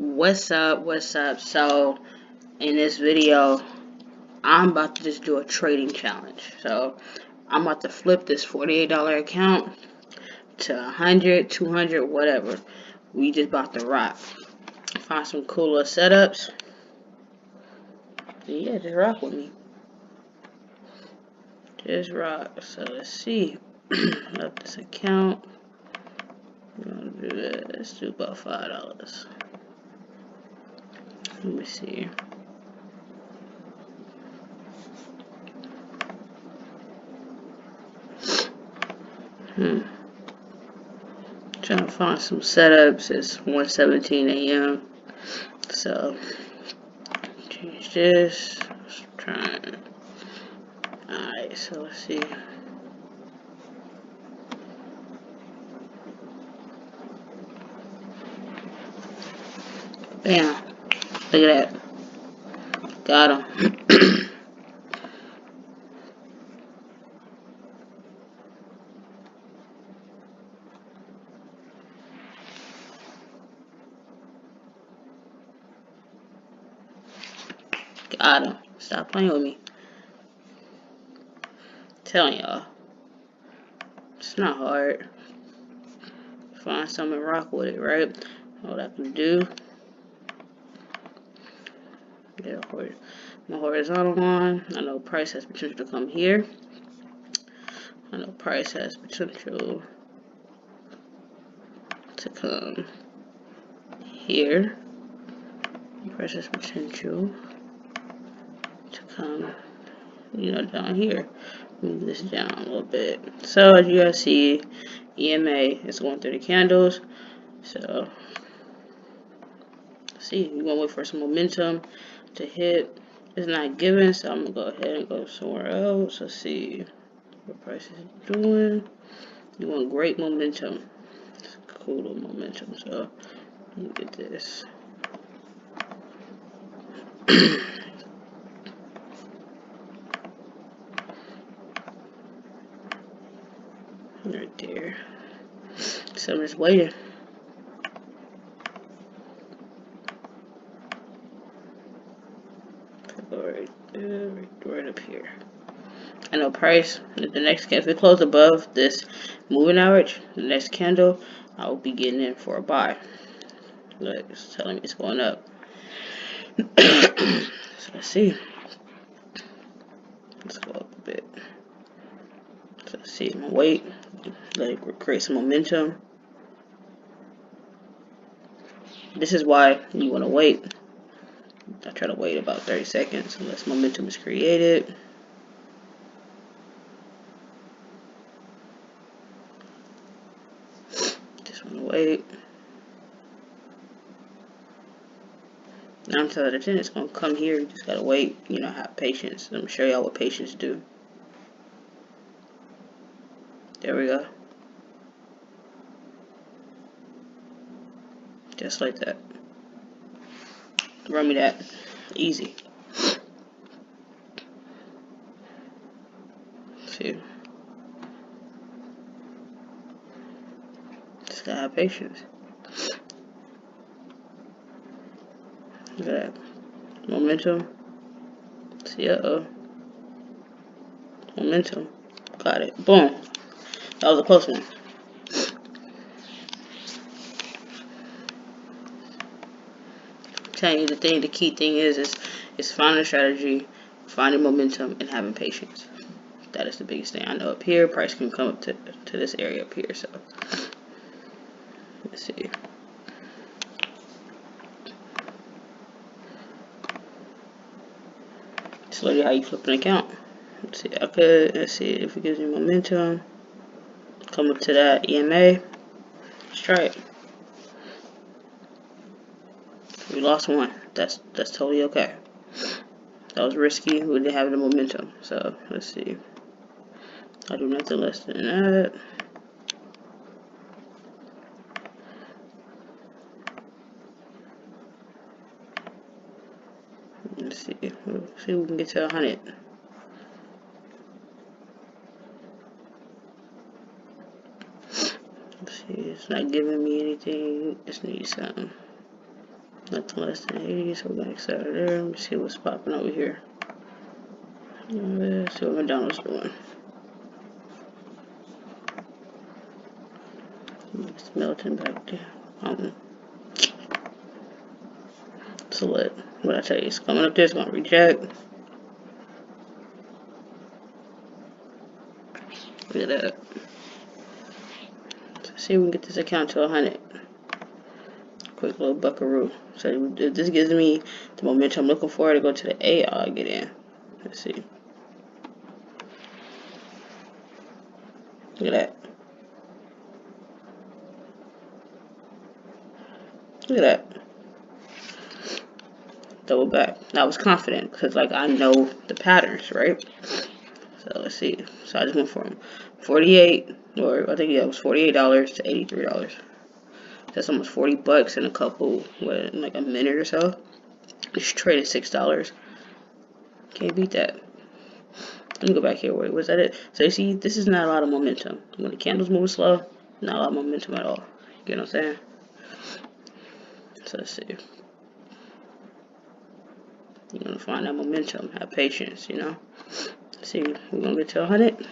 What's up? So in this video I'm about to just do a trading challenge. So I'm about to flip this $48 account to 100, 200, whatever. We just about to rock. Find some cooler setups. Yeah, just rock with me. Just rock. So let's see. Up this account. We're gonna do this. Let's do about $5. Let me see. Trying to find some setups. It's 1:17 a.m. So change this. Let's try. Alright, so let's see. Bam. Look at that. Got him. Got him. Stop playing with me. Telling y'all. It's not hard. Find something and rock with it, right? What I can do. Get my horizontal line. I know price has potential to come here. I know price has potential to come here. Price has potential to come, down here. Move this down a little bit. So as you guys see, EMA is going through the candles. So see, we're gonna wait for some momentum to hit. It's not given, so I'm gonna go ahead and go somewhere else. Let's see what price is doing. You want great momentum. It's cool momentum. So let me get this. Right there. So I'm just waiting. Right up here. I know price. The next candle, if it closes above this moving average, the next candle, I will be getting in for a buy. Look, it's telling me it's going up. So let's see. Let's go up a bit. So let's see. I'm gonna wait. Let it create some momentum. This is why you want to wait. I try to wait about 30 seconds unless momentum is created. Just want to wait. 9 times out of 10, it's going to come here. You just got to wait. Have patience. I'm going to show y'all what patience do. There we go. Just like that. Run me that. Easy. See. Just gotta have patience. Look at that. Momentum. See, momentum. Got it. Boom. That was a close one. I'm telling you, the key thing is finding a strategy, finding momentum, and having patience. That is the biggest thing. I know up here, price can come up to this area up here. So let's see. It's literally how you flip an account. Let's see. Let's see if it gives me momentum. Come up to that EMA. Let's try it. We lost one. That's totally okay. That was risky. We didn't have the momentum. So let's see. I'll do nothing less than that. Let's see. We'll see if we can get to 100. Let's see. It's not giving me anything. Just need something. Nothing less than 80, so we're gonna accept it there. Let me see what's popping over here. Let's see what McDonald's doing. It's melting back there. Select. What I tell you, it's coming up there, it's gonna reject. Look at that. Let's see if we can get this account to 100. Quick little buckaroo. So this gives me the momentum I'm looking for to go to the 8. I'll get in. Let's see. Look at that. Look at that. Double back. I was confident because like I know the patterns, right? So let's see. So I just went from 48, or I think yeah, it was $48 to $83. That's almost 40 bucks in a couple, what, in like a minute or so. Just traded $6. Can't beat that. Let me go back here. Wait, was that it? So you see, this is not a lot of momentum. When the candles move slow, not a lot of momentum at all. You know what I'm saying? So let's see. You're gonna find that momentum. Have patience, you know. Let's see, we're gonna get to 100.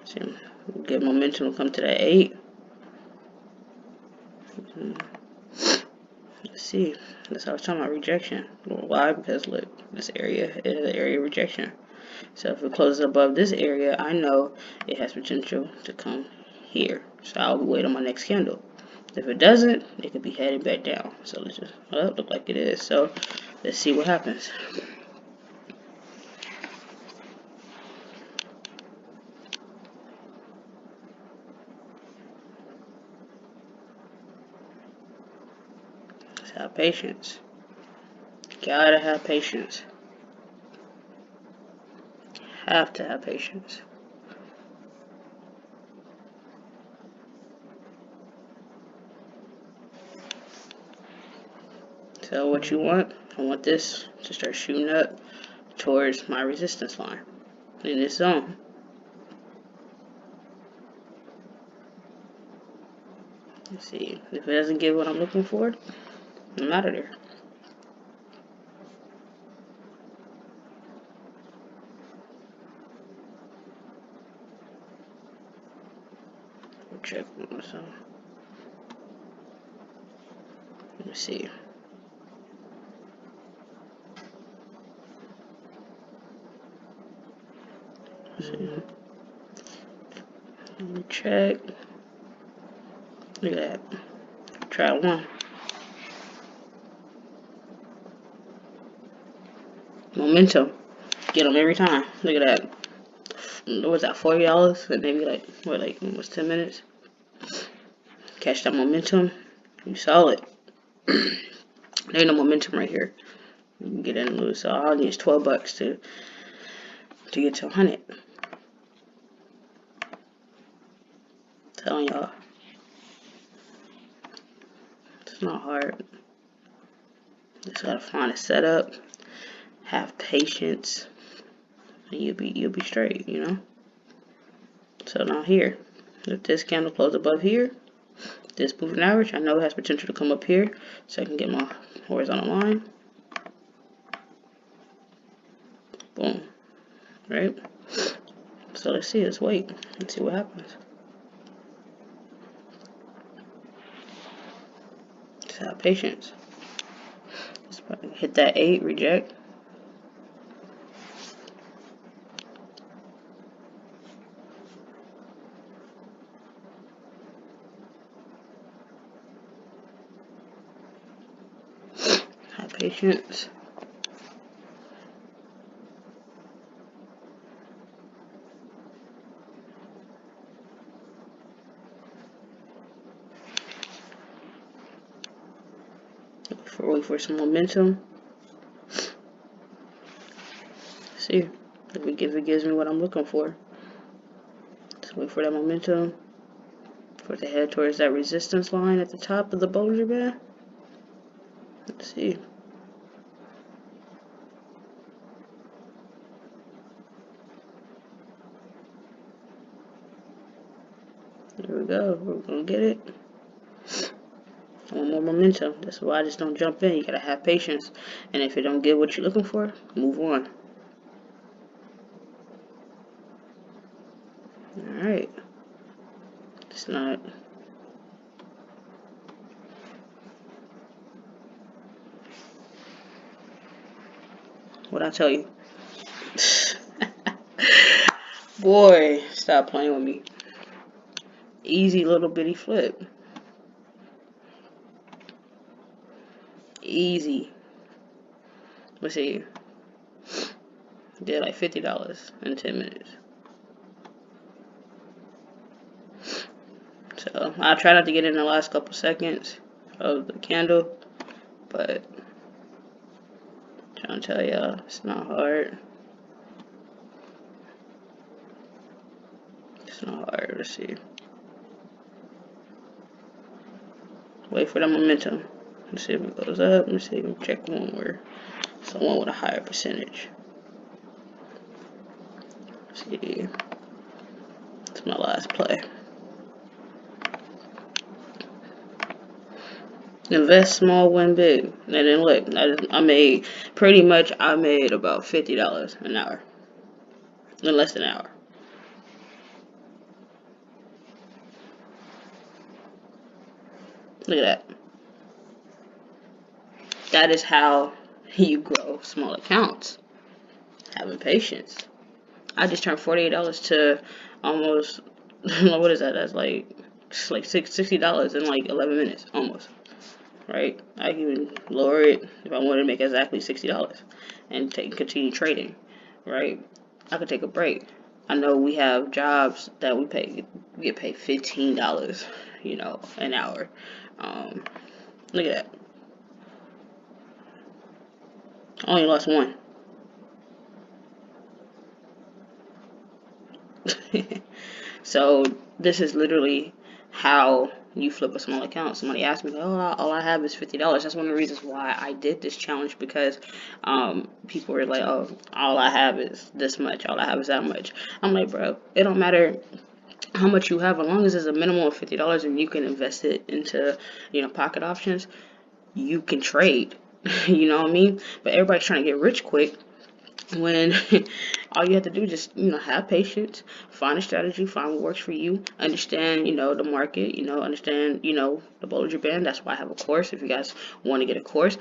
See, get momentum to come to that 8. Let's see. That's how I was talking about rejection. Why? Because look, this area is an area of rejection. So if it closes above this area, I know it has potential to come here. So I'll wait on my next candle. If it doesn't, it could be heading back down. So let's just, well, it look like it is. So let's see what happens. Let's have patience. Gotta have patience. Have to have patience. So what you want? I want this to start shooting up towards my resistance line in this zone. Let's see. If it doesn't give what I'm looking for, I'm out of there. Check myself. Let me see. Let me check. Look at that. Try one. Momentum. Get them every time. Look at that. What was that, $40? And maybe like, what, like almost 10 minutes? Catch that momentum. You saw it. There ain't no momentum right here. You can get in and lose. So all I need is 12 bucks to get to 100. Telling y'all. It's not hard. Just gotta find a setup. Have patience. And you'll be straight, you know? So now here. If this candle closes above here, this moving average, I know it has potential to come up here, so I can get my horizontal line. Boom. Right? So let's see, let's wait. Let's see what happens. Just have patience. Just hit that 8, reject. Have patience. Wait for some momentum. See if it gives me what I'm looking for. Just wait for that momentum. For it to head towards that resistance line at the top of the Bollinger Band. Let's see. There we go. We're gonna get it. I want more momentum. That's why I just don't jump in. You gotta have patience. And if it don't get what you're looking for, move on. Alright. It's not. What'd I tell you? Boy, stop playing with me. Easy little bitty flip. Easy. Let's see. Did like $50 in 10 minutes. So I try not to get in the last couple seconds of the candle, but I'm trying to tell y'all, it's not hard. It's not hard. Let's see. Wait for the momentum. Let's see if it goes up. Let's see if we can check one where someone with a higher percentage. Let's see. It's my last play. Invest small, win big. And then look, I made about $50 an hour. In less than an hour. Look at that. That is how you grow small accounts. Having patience. I just turned $48 to almost, what is that? That's like $60 in like 11 minutes, almost. Right? I can even lower it if I wanted to make exactly $60 and continue trading. Right? I could take a break. I know we have jobs that we get paid $15, an hour. Look at that. I only lost one. So this is literally how you flip a small account. Somebody asked me, oh, all I have is $50. That's one of the reasons why I did this challenge, because people were like, oh, all I have is this much, all I have is that much. I'm like, bro, it don't matter how much you have, as long as there's a minimum of $50 and you can invest it into, pocket options, you can trade. You know what I mean? But everybody's trying to get rich quick, when all you have to do is just, have patience, find a strategy, find what works for you, understand, the market, understand, the Bollinger Band. That's why I have a course. If you guys want to get a course,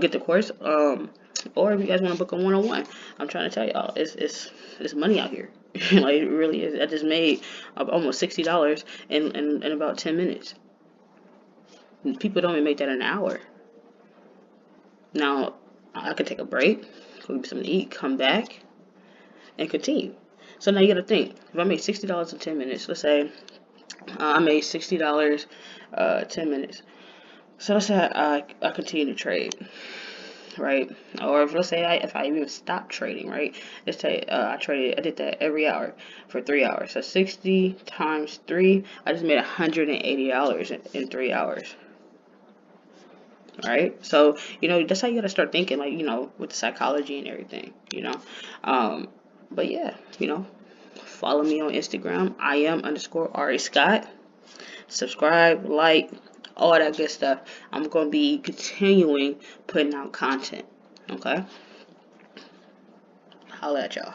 get the course, or if you guys want to book a one-on-one, I'm trying to tell y'all, it's money out here. Like, it really is. I just made almost $60 in about 10 minutes. People don't even make that in an hour. Now, I could take a break, go get something to eat, come back, and continue. So now you gotta think, if I made $60 in 10 minutes, let's say I made $60 10 minutes. So let's say I continue to trade, right? Or if, let's say if I even stop trading, right? Let's say I did that every hour for 3 hours. So 60 times 3, I just made $180 in 3 hours. Right? So, that's how you gotta start thinking, like, with the psychology and everything, But yeah, follow me on Instagram. I am _Ari Scott. Subscribe, like, all that good stuff. I'm gonna be continuing putting out content. Okay? Holla at y'all.